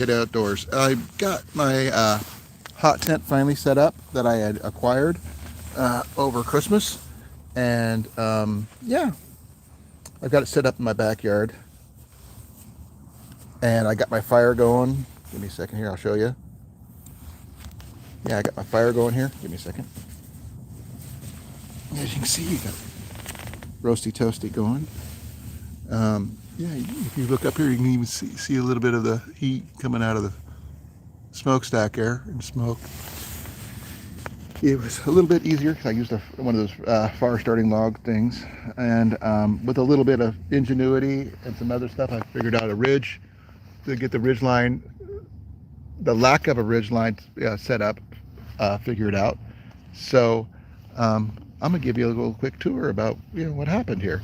Kynkade Outdoors. I got my hot tent finally set up that I had acquired over Christmas, and yeah, I've got it set up in my backyard, and I got my fire going. Give me a second here, I'll show you. Yeah, I got my fire going here. Give me a second. As you can see, you got roasty toasty going. Yeah, if you look up here, you can even see a little bit of the heat coming out of the smokestack air and smoke. It was a little bit easier because I used one of those fire starting log things, and with a little bit of ingenuity and some other stuff, I figured out a ridge to get the ridge line, the lack of a ridge line set up, figured out. So I'm gonna give you a little quick tour about what happened here.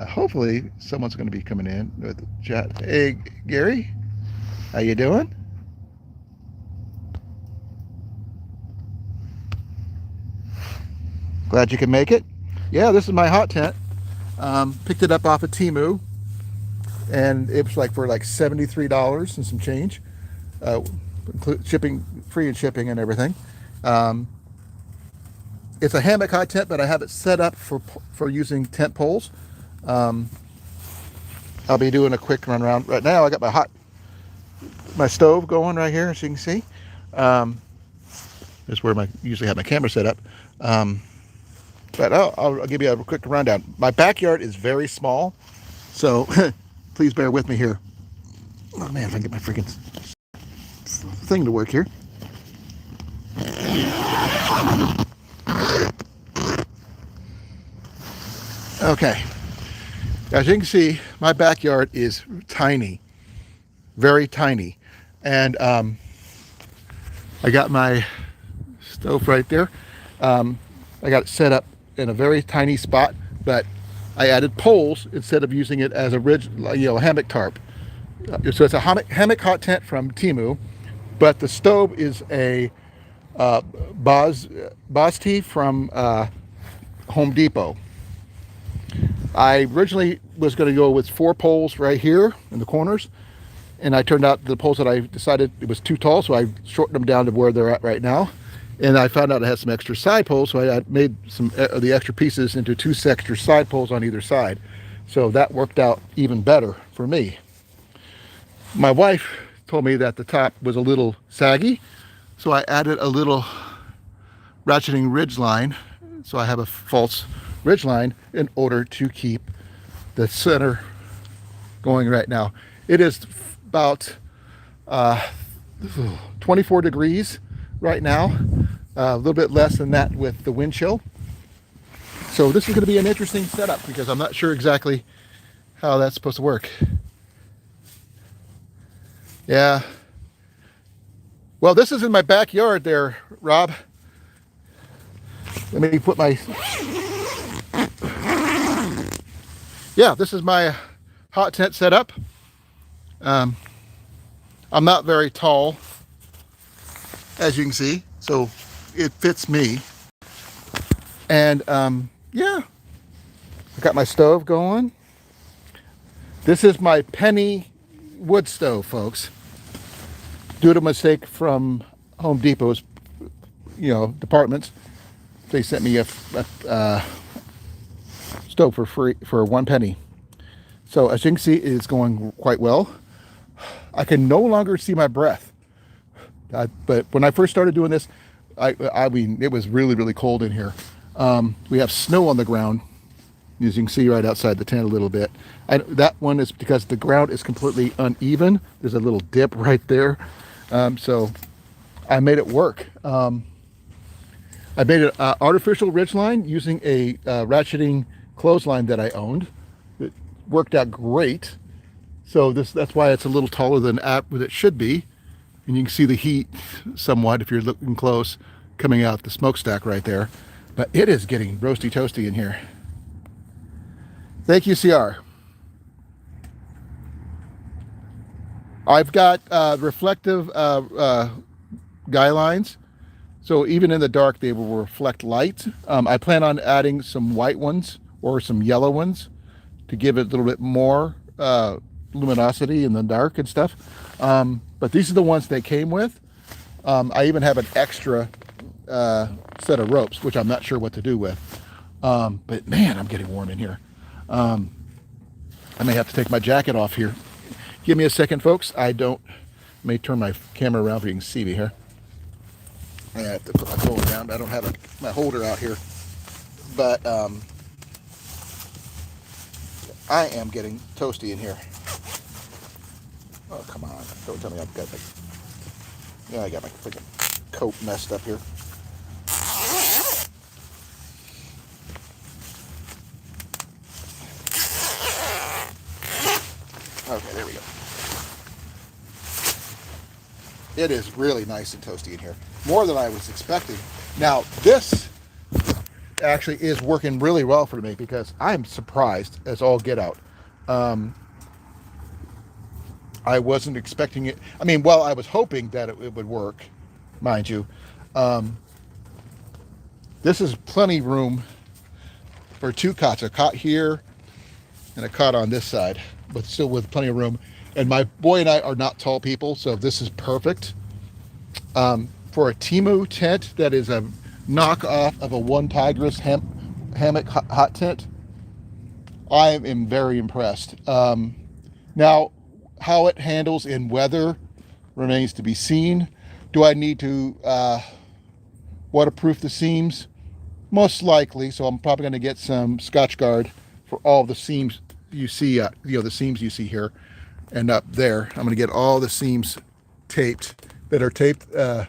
Hopefully someone's going to be coming in with the chat. Hey Gary, how you doing? Glad you can make it. Yeah, this is my hot tent. Picked it up off of Temu, and it was for like $73 and some change, shipping, free and shipping and everything. It's a hammock hot tent, but I have it set up for using tent poles. I'll be doing a quick run around right now. I got my stove going right here, as you can see. That's where I usually have my camera set up. But I'll give you a quick rundown. My backyard is very small, so please bear with me here. Oh man, if I can get my freaking thing to work here. Okay. As you can see, my backyard is tiny, very tiny. And I got my stove right there. I got it set up in a very tiny spot, but I added poles instead of using it as a ridge, hammock tarp. So it's a hammock hot tent from Temu, but the stove is a Boz from Home Depot. I originally was going to go with 4 poles right here in the corners, and I turned out the poles that I decided it was too tall, so I shortened them down to where they're at right now. And I found out I had some extra side poles, so I made some of the extra pieces into 2 extra side poles on either side. So that worked out even better for me. My wife told me that the top was a little saggy, so I added a little ratcheting ridge line, so I have a false ridge line in order to keep the center going right now. It is about 24 degrees right now, a little bit less than that with the wind chill. So this is going to be an interesting setup because I'm not sure exactly how that's supposed to work. Yeah. Well, this is in my backyard there, Rob. Let me put my... Yeah, this is my hot tent set up. I'm not very tall, as you can see, so it fits me. And yeah, I got my stove going. This is my penny wood stove, folks. Due to a mistake from Home Depot's, departments, they sent me a stove for free for 1 penny. So as you can see, it's going quite well. I can no longer see my breath. But when I first started doing this, I mean, it was really, really cold in here. We have snow on the ground, as you can see right outside the tent a little bit. That one is because the ground is completely uneven. There's a little dip right there. So I made it work. I made an artificial ridge line using a ratcheting clothesline that I owned. It worked out great. So that's why it's a little taller than what it should be. And you can see the heat somewhat if you're looking close coming out the smokestack right there. But it is getting roasty toasty in here. Thank you, CR. I've got reflective guy lines. So even in the dark, they will reflect light. I plan on adding some white ones or some yellow ones to give it a little bit more luminosity in the dark and stuff. But these are the ones they came with. I even have an extra set of ropes, which I'm not sure what to do with. But man, I'm getting warm in here. I may have to take my jacket off here. Give me a second, folks. I may turn my camera around so you can see me here. I have to put my phone down. I don't have my holder out here. But I am getting toasty in here. Oh, come on. Don't tell me I've got I got my freaking coat messed up here. Okay, there we go. It is really nice and toasty in here. More than I was expecting. Now, this actually is working really well for me because I'm surprised as all get out. I wasn't expecting it. I mean, well, I was hoping that it would work, mind you. This is plenty room for two cots. A cot here and a cot on this side, but still with plenty of room. And my boy and I are not tall people, so this is perfect. For a Temu tent that is a knockoff of a One Tigress hammock hot tent, I am very impressed. Now, how it handles in weather remains to be seen. Do I need to waterproof the seams? Most likely, so I'm probably going to get some Scotch Guard for all the seams you see, the seams you see here and up there. I'm going to get all the seams that are taped, and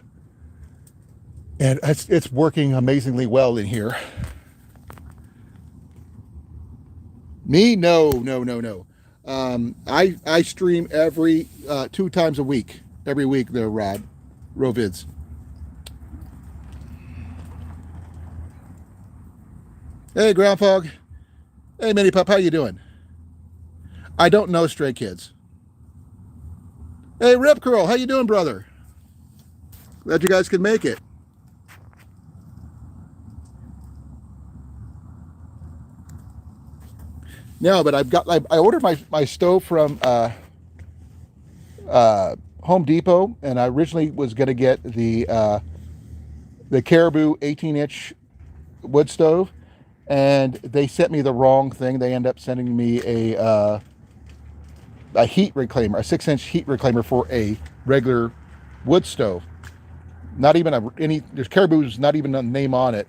it's working amazingly well in here. Me? No. I stream every 2 times a week. Every week, the row vids. Hey, Groundhog. Hey, Mini Pup, how you doing? I don't know Stray Kids. Hey, Rip Curl, how you doing, brother? Glad you guys could make it. No, but I ordered my stove from Home Depot, and I originally was going to get the Caribou 18-inch wood stove, and they sent me the wrong thing. They end up sending me a heat reclaimer, a 6-inch heat reclaimer for a regular wood stove. Not even there's Caribou's not even a name on it.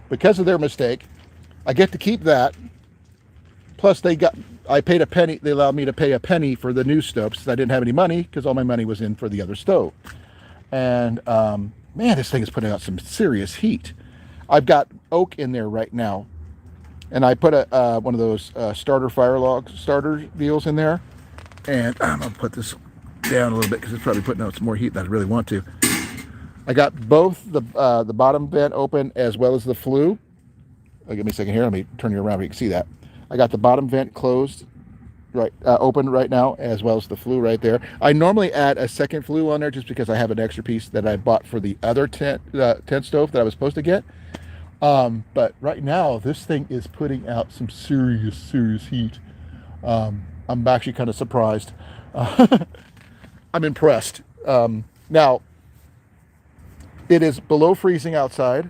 Because of their mistake, I get to keep that. Plus, I paid a penny. They allowed me to pay a penny for the new stove since I didn't have any money because all my money was in for the other stove. And man, this thing is putting out some serious heat. I've got oak in there right now, and I put one of those starter fire log starter deals in there. And I'm gonna put this down a little bit because it's probably putting out some more heat than I really want to. I got both the bottom vent open as well as the flue. Give me a second here. Let me turn you around so you can see that. I got the bottom vent closed, open right now, as well as the flue right there. I normally add a second flue on there just because I have an extra piece that I bought for the other tent stove that I was supposed to get. But right now, this thing is putting out some serious heat. I'm actually kind of surprised. I'm impressed. Now, it is below freezing outside,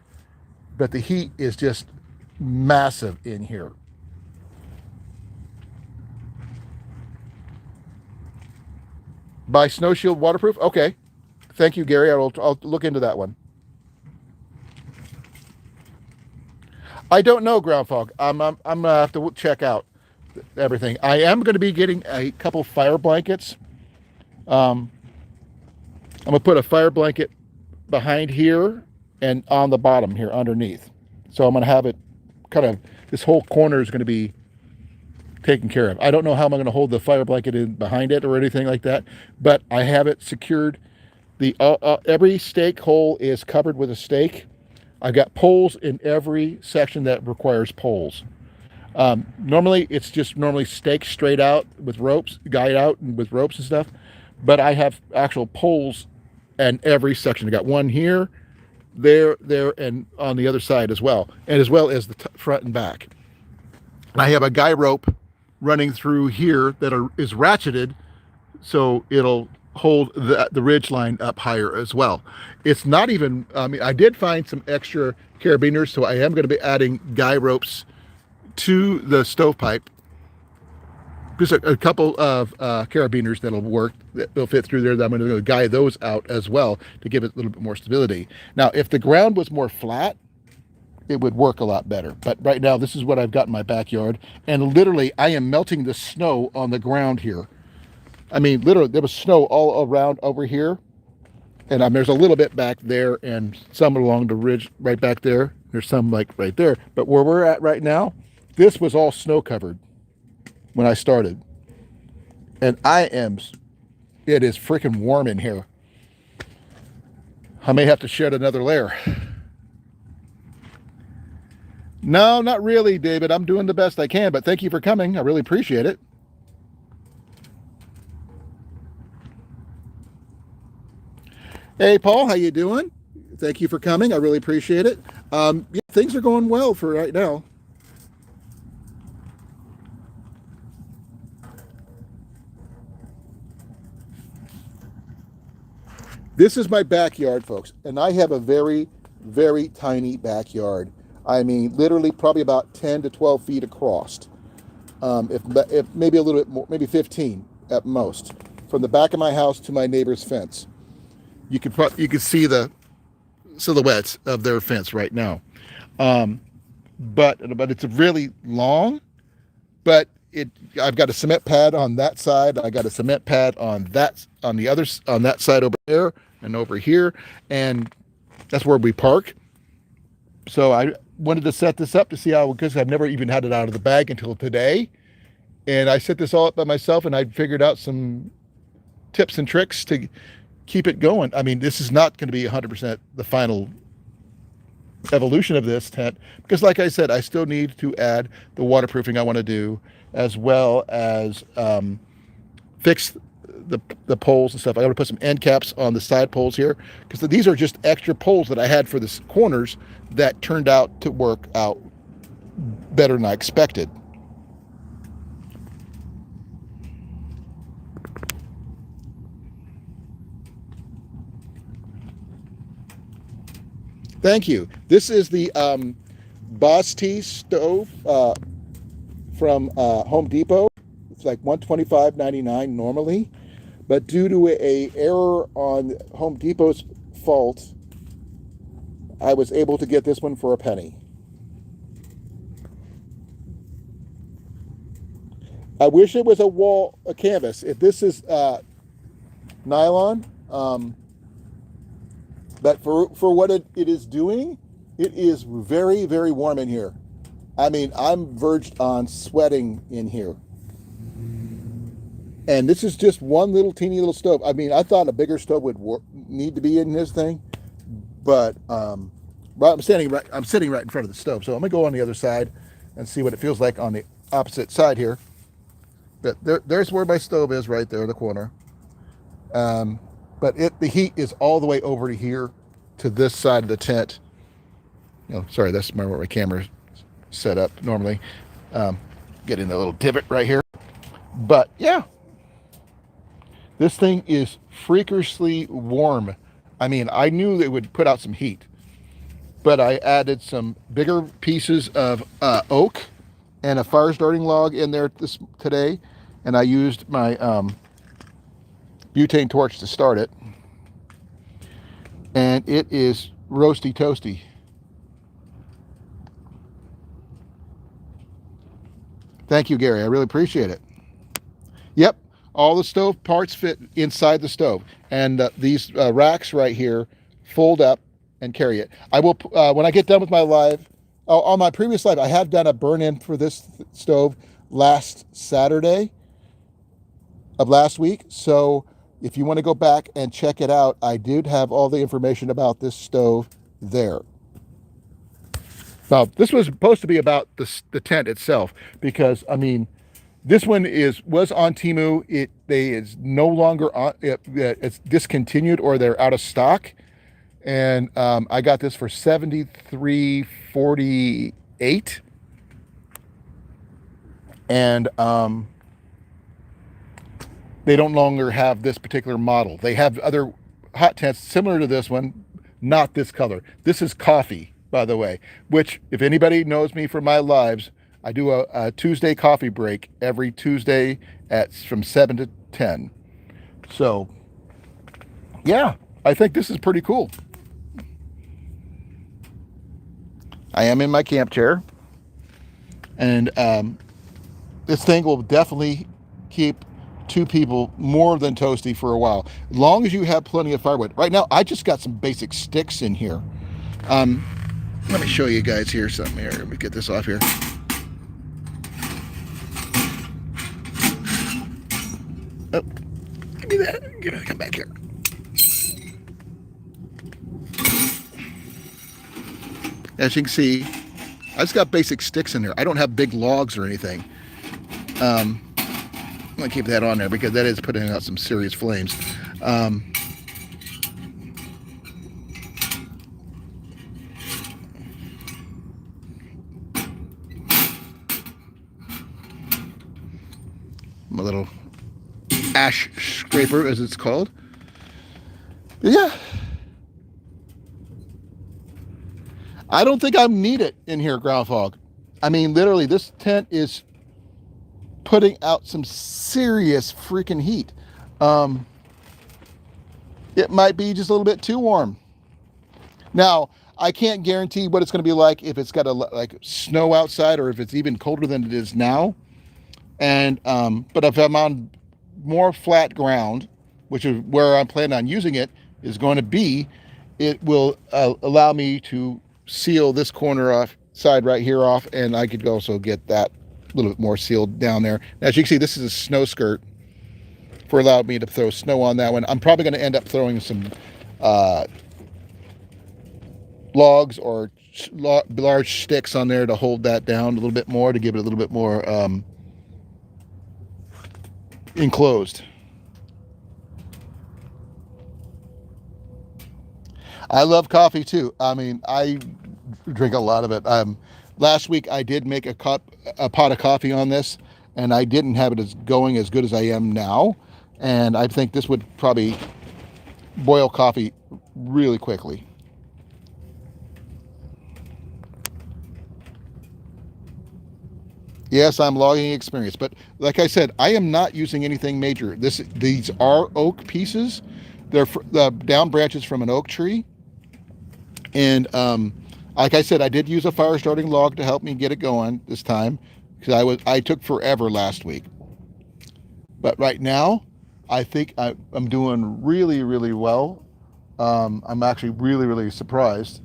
but the heat is just massive in here. Buy Snow Shield waterproof? Okay. Thank you, Gary. I'll look into that one. I don't know, Groundhog. I'm gonna have to check out everything. I am going to be getting a couple fire blankets. I'm gonna put a fire blanket behind here and on the bottom here underneath. So I'm gonna have it this whole corner is going to be taken care of. I don't know how I'm going to hold the fire blanket in behind it or anything like that, but I have it secured. The every stake hole is covered with a stake. I've got poles in every section that requires poles. Normally, it's just staked straight out with ropes, guide out and with ropes and stuff. But I have actual poles in every section. I got one here, there, and on the other side as well, and as well as the front and back. And I have a guy rope running through here that is ratcheted, so it'll hold the ridge line up higher as well. It's not even, I mean, I did find some extra carabiners, so I am going to be adding guy ropes to the stovepipe. Just a couple of carabiners that'll work, that'll fit through there. That I'm going to guy those out as well to give it a little bit more stability. Now, if the ground was more flat, it would work a lot better. But right now, this is what I've got in my backyard. And literally, I am melting the snow on the ground here. I mean, literally, there was snow all around over here. And there's a little bit back there and some along the ridge right back there. There's some like right there. But where we're at right now, this was all snow covered when I started. And it is freaking warm in here. I may have to shed another layer. No, not really, David. I'm doing the best I can, but thank you for coming. I really appreciate it. Hey, Paul, how you doing? Thank you for coming. I really appreciate it. Yeah, things are going well for right now. This is my backyard, folks, and I have a very, very tiny backyard. I mean, literally probably about 10 to 12 feet across. If maybe a little bit more, maybe 15 at most, from the back of my house to my neighbor's fence. You could see the silhouettes of their fence right now. But it's really long. But I've got a cement pad on that side. I got a cement pad on that side over there and over here, and that's where we park. So I wanted to set this up to see how, because I've never even had it out of the bag until today. And I set this all up by myself, and I figured out some tips and tricks to keep it going. I mean, this is not going to be 100% the final evolution of this tent, because like I said, I still need to add the waterproofing I want to do, as well as fix the poles and stuff. I got to put some end caps on the side poles here, because these are just extra poles that I had for the corners that turned out to work out better than I expected. Thank you. This is the Boss T stove from Home Depot. It's like $125.99 normally, but due to a error on Home Depot's fault, I was able to get this one for a penny. I wish it was a canvas. If this is nylon, but for what it is doing, it is very, very warm in here. I mean, I'm verged on sweating in here. And this is just one little teeny little stove. I mean, I thought a bigger stove would need to be in this thing, but I'm sitting right in front of the stove. So I'm gonna go on the other side and see what it feels like on the opposite side here. But there's where my stove is, right there in the corner. But the heat is all the way over to here, to this side of the tent. Sorry, that's where my camera's set up normally. Getting a little divot right here. But yeah, this thing is freakishly warm. I mean, I knew it would put out some heat, but I added some bigger pieces of oak and a fire starting log in there today, and I used my butane torch to start it, and it is roasty toasty. Thank you, Gary. I really appreciate it. Yep, all the stove parts fit inside the stove, and these racks right here fold up and carry it. I will, when I get done with my live, on my previous live, I had done a burn-in for this stove last Saturday of last week. So if you want to go back and check it out, I did have all the information about this stove there. Now, this was supposed to be about the tent itself, because I mean, this one was on Temu. It is no longer on. It's discontinued, or they're out of stock. And I got this for $73.48. And they don't longer have this particular model. They have other hot tents similar to this one, not this color. This is coffee, by the way, which if anybody knows me from my lives, I do a Tuesday coffee break every Tuesday from 7 to 10. So yeah, I think this is pretty cool. I am in my camp chair, and this thing will definitely keep two people more than toasty for a while, as long as you have plenty of firewood. Right now, I just got some basic sticks in here. Let me show you guys here something here. Let me get this off here. Oh, give me that. Give me that. Come back here. As you can see, I just got basic sticks in here. I don't have big logs or anything. I'm gonna keep that on there because that is putting out some serious flames. My little ash scraper, as it's called. But yeah, I don't think I need it in here, ground fog. I mean, literally, this tent is putting out some serious freaking heat. It might be just a little bit too warm. Now, I can't guarantee what it's going to be like if it's got like snow outside, or if it's even colder than it is now. And but if I'm on more flat ground, which is where I'm planning on using it, is going to be, it will allow me to seal this corner off, side right here off, and I could also get that a little bit more sealed down there. Now, as you can see, this is a snow skirt for allowing me to throw snow on that one. I'm probably going to end up throwing some logs or large sticks on there to hold that down a little bit more, to give it a little bit more enclosed. I love coffee too. I mean, I drink a lot of it. Last week I did make a pot of coffee on this, and I didn't have it going as good as I am now. And I think this would probably boil coffee really quickly. Yes, I'm logging experience, but like I said, I am not using anything major. These are oak pieces. They're the down branches from an oak tree. And like I said, I did use a fire starting log to help me get it going this time, because I took forever last week. But right now, I think I'm doing really, really well. I'm actually really, really surprised.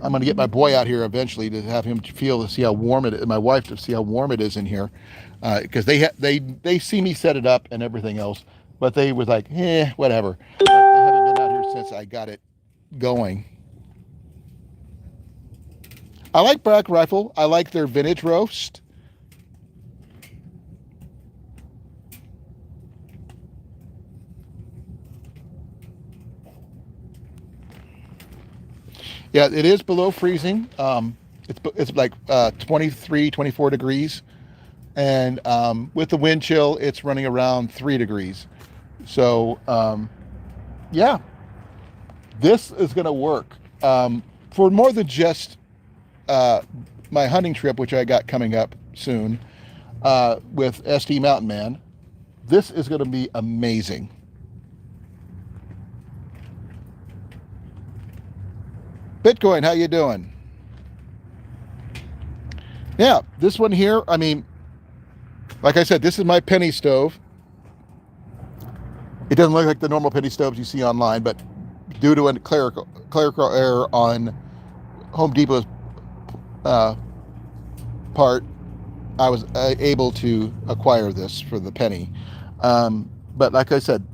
I'm going to get my boy out here eventually to have him to see how warm it is, my wife to see how warm it is in here, because they see me set it up and everything else, but they was like, whatever. They haven't been out here since I got it going. I like Black Rifle. I like their vintage roast. Yeah, it is below freezing. It's like 23, 24 degrees. And with the wind chill, it's running around 3 degrees. So, yeah, this is going to work for more than just my hunting trip, which I got coming up soon with SD Mountain Man. This is going to be amazing. Bitcoin, how you doing? Yeah, this one here, I mean, like I said, this is my penny stove. It doesn't look like the normal penny stoves you see online, but due to a clerical error on Home Depot's part, I was able to acquire this for the penny. But like I said,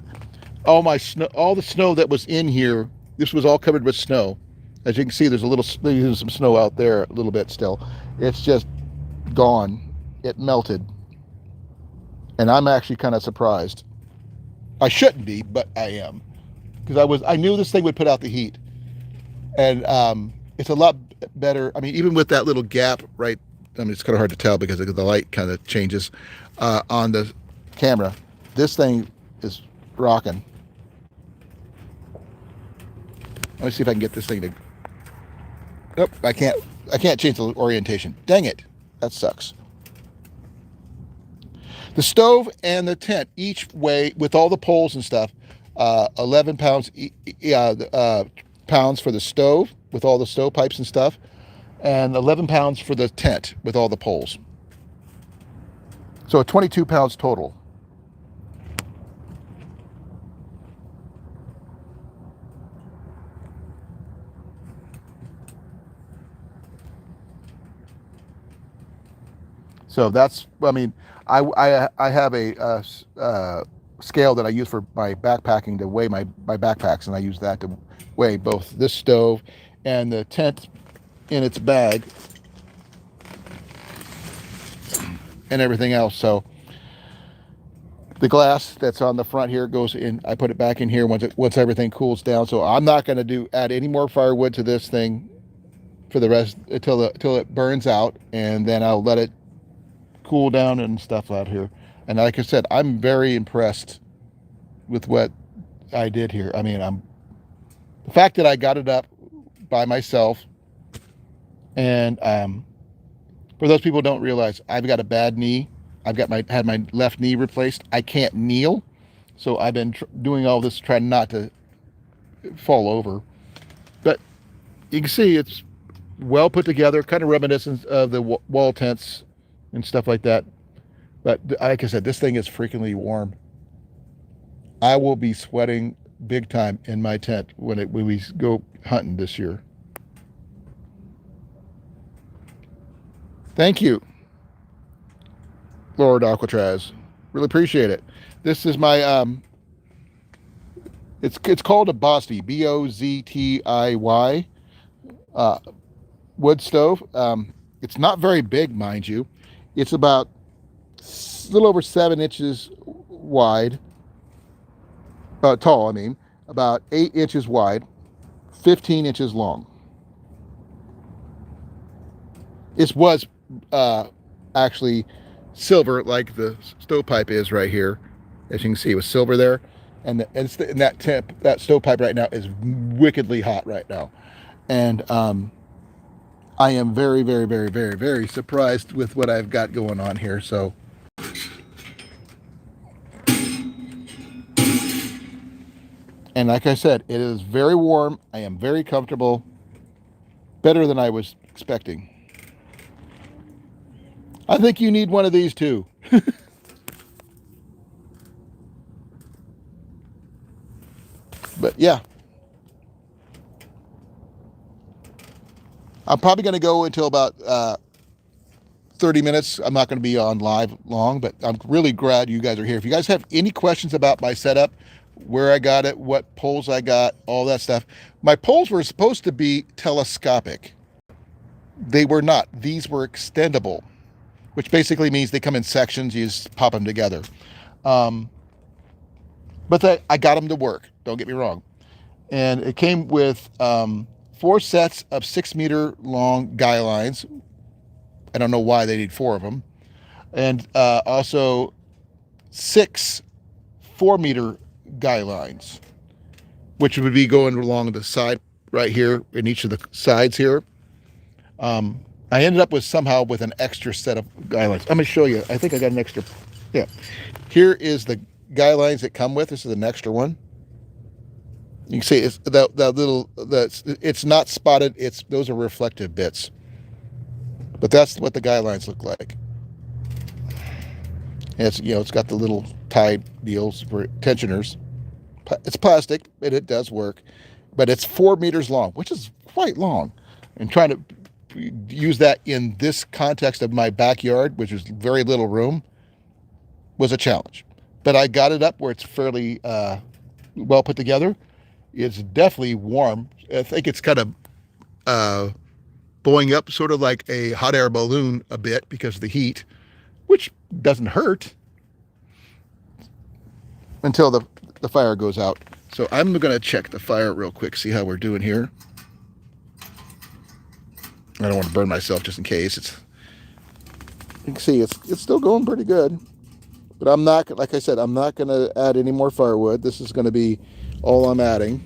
all the snow that was in here, this was all covered with snow. As you can see, there's some snow out there a little bit still. It's just gone. It melted. And I'm actually kind of surprised. I shouldn't be, but I am. Because I knew this thing would put out the heat. And it's a lot better. I mean, even with that little gap, right? I mean, it's kind of hard to tell because the light kind of changes on the camera. This thing is rocking. Let me see if I can get this thing to... Nope, I can't change the orientation. Dang it. That sucks. The stove and the tent each weigh, with all the poles and stuff, 11 pounds, pounds for the stove with all the stovepipes and stuff, and 11 pounds for the tent with all the poles. So 22 pounds total. So that's, I mean, I have a scale that I use for my backpacking to weigh my backpacks, and I use that to weigh both this stove and the tent in its bag and everything else. So the glass that's on the front here goes in. I put it back in here once everything cools down. So I'm not going to add any more firewood to this thing for the rest until it burns out, and then I'll let it cool down and stuff out here. And like I said, I'm very impressed with what I did here. I mean, the fact that I got it up by myself, and for those people who don't realize, I've got a bad knee. I've got had my left knee replaced. I can't kneel, so I've been doing all this trying not to fall over. But you can see it's well put together, kind of reminiscent of the wall tents and stuff like that. But like I said, this thing is freakingly warm. I will be sweating big time in my tent when we go hunting this year. Thank you, Lord Alcatraz. Really appreciate it. This is my it's called a Bozty, Boztiy wood stove. It's not very big, mind you. It's about a little over 7 inches wide, tall, I mean, about 8 inches wide, 15 inches long. It was actually silver, like the stovepipe is right here. As you can see, it was silver there. And that stovepipe right now is wickedly hot right now. And I am very, very, very, very, very surprised with what I've got going on here. So, and like I said, it is very warm. I am very comfortable. Better than I was expecting. I think you need one of these too. But yeah. I'm probably going to go until about 30 minutes. I'm not going to be on live long, but I'm really glad you guys are here. If you guys have any questions about my setup, where I got it, what poles I got, all that stuff. My poles were supposed to be telescopic. They were not. These were extendable, which basically means they come in sections. You just pop them together. But I got them to work. Don't get me wrong. And it came with 4 sets of 6-meter long guy lines. I don't know why they need 4 of them. And also 6 4-meter guy lines, which would be going along the side right here in each of the sides here. I ended up somehow with an extra set of guy lines. I'm going to show you. I think I got an extra. Yeah. Here is the guy lines that come with. This is an extra one. You can see it's it's not spotted. Those are reflective bits. But that's what the guy lines look like. And it's got the little tie deals for tensioners. It's plastic, and it does work. But it's 4 meters long, which is quite long. And trying to use that in this context of my backyard, which is very little room, was a challenge. But I got it up where it's fairly well put together. It's definitely warm. I think it's kind of blowing up sort of like a hot air balloon a bit because of the heat, which doesn't hurt until the fire goes out. So I'm going to check the fire real quick, see how we're doing here. I don't want to burn myself just in case. You can see it's still going pretty good. But I'm not, like I said, I'm not going to add any more firewood. This is going to be all I'm adding.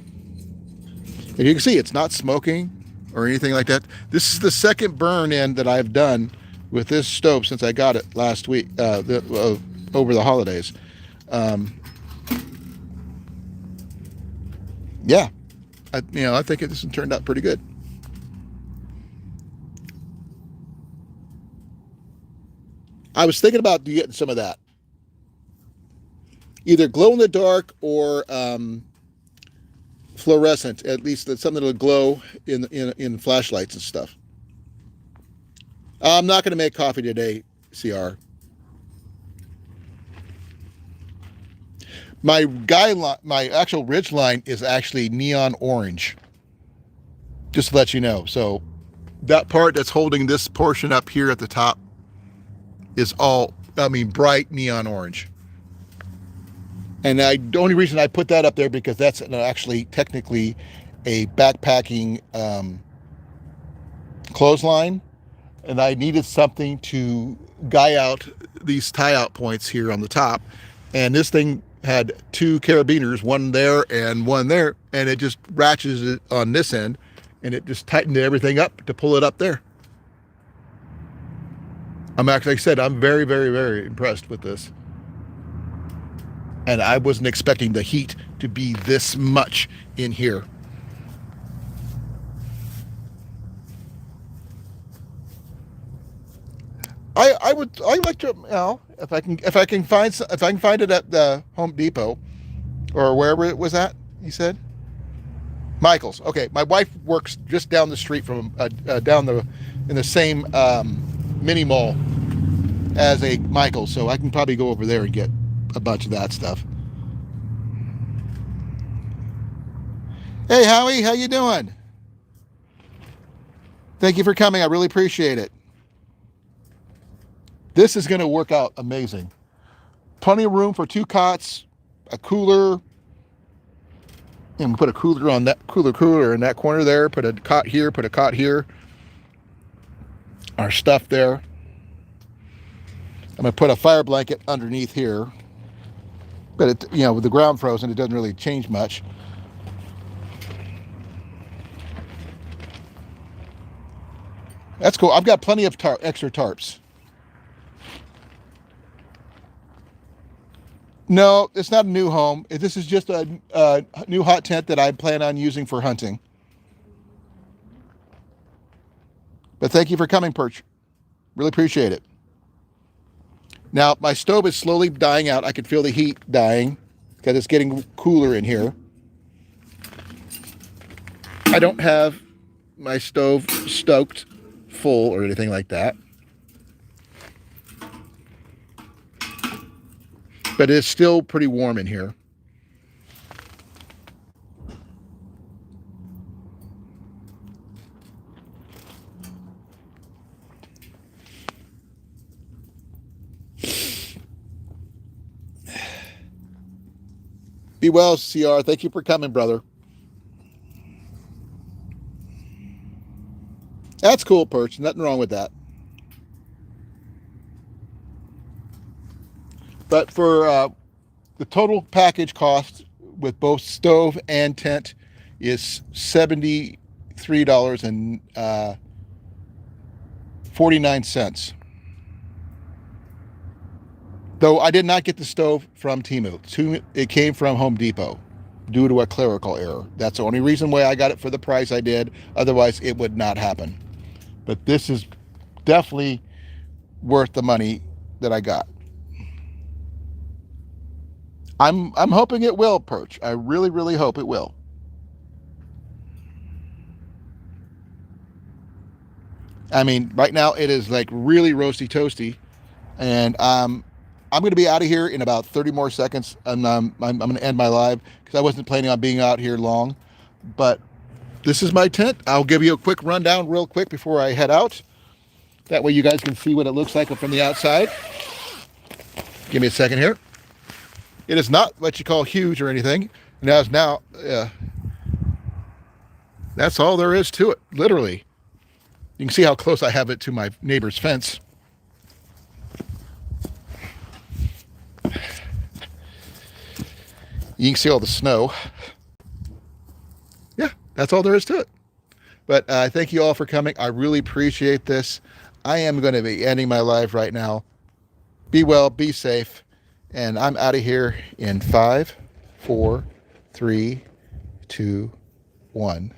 And you can see it's not smoking or anything like that. This is the second burn in that I've done with this stove since I got it last week, over the holidays. Yeah, I think this turned out pretty good. I was thinking about getting some of that, either glow in the dark or fluorescent. At least something that'll glow in flashlights and stuff. I'm not going to make coffee today, CR. My actual ridge line is actually neon orange. Just to let you know. So that part that's holding this portion up here at the top is all, bright neon orange. And the only reason I put that up there because that's actually technically a backpacking clothesline. And I needed something to guy out these tie-out points here on the top. And this thing had two carabiners, one there and one there. And it just ratchets it on this end. And it just tightened everything up to pull it up there. Like I said, I'm very, very, very impressed with this. And I wasn't expecting the heat to be this much in here. I like to, if I can find it at the Home Depot or wherever it was at, you said? Michael's. Okay, my wife works just down the street from in the same mini mall as a Michael's, so I can probably go over there and get a bunch of that stuff. Hey Howie, how you doing? Thank you for coming. I really appreciate it. This is going to work out amazing. Plenty of room for 2 cots, a cooler. And we put a cooler on that cooler in that corner there. Put a cot here. Put a cot here. Our stuff there. I'm gonna put a fire blanket underneath here. But with the ground frozen, it doesn't really change much. That's cool. I've got plenty of extra tarps. No, it's not a new home. This is just a new hot tent that I plan on using for hunting. But thank you for coming, Perch. Really appreciate it. Now, my stove is slowly dying out. I can feel the heat dying because it's getting cooler in here. I don't have my stove stoked full or anything like that. But it's still pretty warm in here. Be well, CR. Thank you for coming, brother. That's cool, Perch. Nothing wrong with that. But for the total package cost with both stove and tent is $73.49. Though I did not get the stove from Temu. It came from Home Depot due to a clerical error. That's the only reason why I got it for the price I did. Otherwise, it would not happen. But this is definitely worth the money that I got. I'm hoping it will, Perch. I really, really hope it will. Right now it is like really roasty toasty, and I'm going to be out of here in about 30 more seconds, and I'm going to end my live because I wasn't planning on being out here long. But this is my tent. I'll give you a quick rundown real quick before I head out. That way you guys can see what it looks like from the outside. Give me a second here. It is not what you call huge or anything. That's all there is to it, literally. You can see how close I have it to my neighbor's fence. You can see all the snow. Yeah, that's all there is to it. But thank you all for coming. I really appreciate this. I am going to be ending my live right now. Be well, be safe, and I'm out of here in 5, 4, 3, 2, 1.